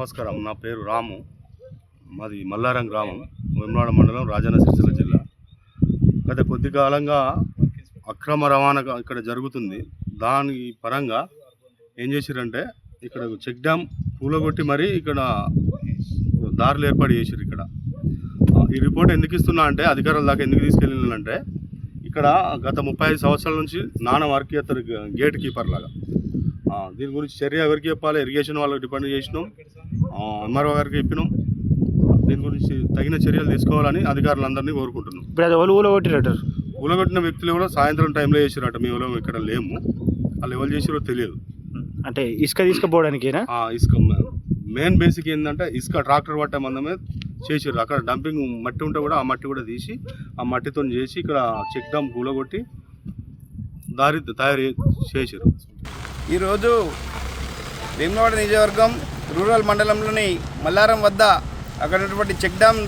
నమస్కారం. నా పేరు రాము. మాది మల్లారం గ్రామం, వేములవాడ మండలం, రాజన్న సిరిసిల్ల జిల్లా. గత కొద్ది కాలంగా అక్రమ రవాణా ఇక్కడ జరుగుతుంది. దాని పరంగా ఏం చేసిరంటే ఇక్కడ చెక్ డ్యామ్ కూలగొట్టి మరీ ఇక్కడ దారులు ఏర్పాటు చేసిరు. ఇక్కడ ఈ రిపోర్ట్ ఎందుకు ఇస్తున్నా అంటే, అధికారుల దాకా ఎందుకు తీసుకెళ్ళిందంటే, ఇక్కడ గత 35 సంవత్సరాల నుంచి నాన్న వర్క్ చేస్తారు గేట్ కీపర్ లాగా. దీని గురించి చర్య ఎవరికి చెప్పాలి? ఇరిగేషన్ వాళ్ళకి డిపెండ్ చేసినాం, ఎంఆర్ఓ గారికి చెప్పినాం. దీని గురించి తగిన చర్యలు తీసుకోవాలని అధికారులందరినీ కోరుకుంటున్నాం. ఊలగొట్టిన వ్యక్తులు కూడా సాయంత్రం టైంలో చేసిరట. మేము ఇక్కడ లేము, వాళ్ళు ఎవరు చేసిరో తెలియదు. అంటే ఇసుక తీసుకుపోవడానికేనా? ఇసుక మెయిన్ బేసిక్ ఏంటంటే, ఇసుక ట్రాక్టర్ పట్టే మందమే చేసిర్రు. అక్కడ డంపింగ్ మట్టి ఉంటే కూడా ఆ మట్టి కూడా తీసి ఆ మట్టితో చేసి ఇక్కడ చెక్ డ్యామ్ కూలగొట్టి దారి తయారు చేసిర్రు. ఈరోజు వేములవాడ నియోజకవర్గం రూరల్ మండలంలోని మల్లారం వద్ద అక్కడ ఉన్నటువంటి చెక్ డ్యామ్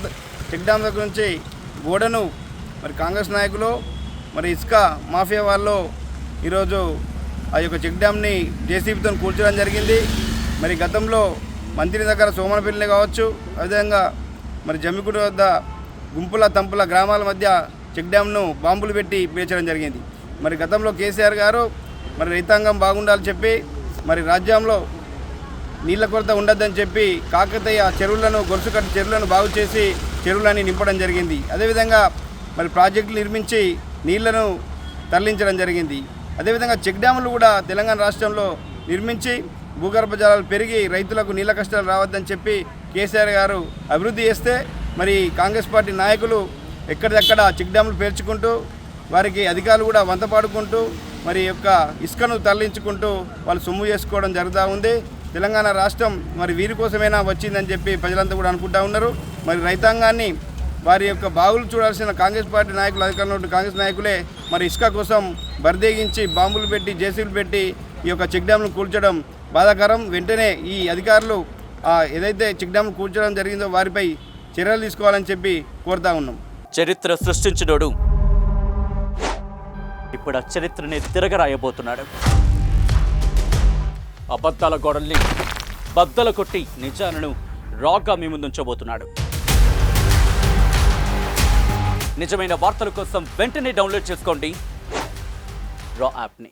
దగ్గర నుంచి గోడను మరి కాంగ్రెస్ నాయకులు మరి ఇసుక మాఫియా వాళ్ళు ఈరోజు ఆ యొక్క చెక్ డ్యామ్ని జేసీబీతో కూల్చడం జరిగింది. మరి గతంలో మంత్రి దగ్గర సోమనపల్లి కావచ్చు, అదేవిధంగా మరి జమ్మికుంట వద్ద గుంపుల తంపుల గ్రామాల మధ్య చెక్ డ్యామ్ను బాంబులు పెట్టి పేర్చడం జరిగింది. మరి గతంలో కేసీఆర్ గారు మరి రైతాంగం బాగుండాలని చెప్పి, మరి రాజ్యంలో నీళ్ళ కొరత ఉండద్దని చెప్పి కాకతీయ చెరువులను, గొలుసుకట్టు చెరువులను బాగు చేసి చెరువులని నింపడం జరిగింది. అదేవిధంగా మరి ప్రాజెక్టులు నిర్మించి నీళ్లను తరలించడం జరిగింది. అదేవిధంగా చెక్ డ్యాములు కూడా తెలంగాణ రాష్ట్రంలో నిర్మించి భూగర్భ జలాలు పెరిగి రైతులకు నీళ్ళ కష్టాలు రావద్దని చెప్పి కేసీఆర్ గారు అభివృద్ధి చేస్తే, మరి కాంగ్రెస్ పార్టీ నాయకులు ఎక్కడిదక్కడ చెక్ డ్యాములు పేర్చుకుంటూ వారికి అధికారులు కూడా వంతపాడుకుంటూ మరి యొక్క ఇసుకను తరలించుకుంటూ వాళ్ళు సొమ్ము చేసుకోవడం జరుగుతూ ఉంది. తెలంగాణ రాష్ట్రం మరి వీరి కోసమైనా వచ్చిందని చెప్పి ప్రజలంతా కూడా అనుకుంటా ఉన్నారు. మరి రైతాంగాన్ని వారి యొక్క బావులు చూడాల్సిన కాంగ్రెస్ పార్టీ నాయకులు, అధికారంలో ఉన్న కాంగ్రెస్ నాయకులే మరి ఇసుక కోసం బరిదేగించి బాంబులు పెట్టి జేసీబీలు పెట్టి ఈ యొక్క చెక్ డ్యామ్ను కూల్చడం బాధాకరం. వెంటనే ఈ అధికారులు ఏదైతే చెక్ డ్యామ్ను కూల్చడం జరిగిందో వారిపై చర్యలు తీసుకోవాలని చెప్పి కోరుతా ఉన్నాం. చరిత్ర సృష్టించినోడు ఇప్పుడు ఆ చరిత్రని తిరగరాయబోతున్నాడు. అబద్ధాల గోడల్ని బద్దలు కొట్టి నిజాలను రాగా మీ ముందుంచబోతున్నాడు. నిజమైన వార్తల కోసం వెంటనే డౌన్లోడ్ చేసుకోండి రా యాప్ని.